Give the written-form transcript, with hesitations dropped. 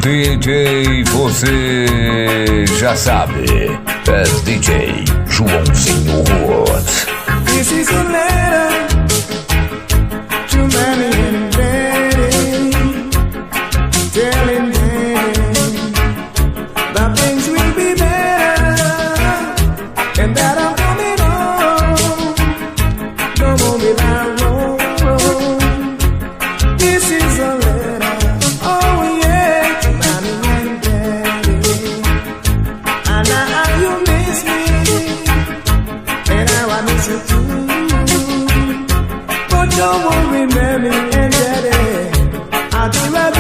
DJ, você já sabe, é DJ Joãozinho Roots. This is a letter to Manny and Betty, telling them that things will be better and that I'm coming home. No more will I roam. This is a letter, oh yeah, to Manny and Betty. And now you miss me, and now I miss you too. But don't worry, Mammy and Daddy, I'll do right.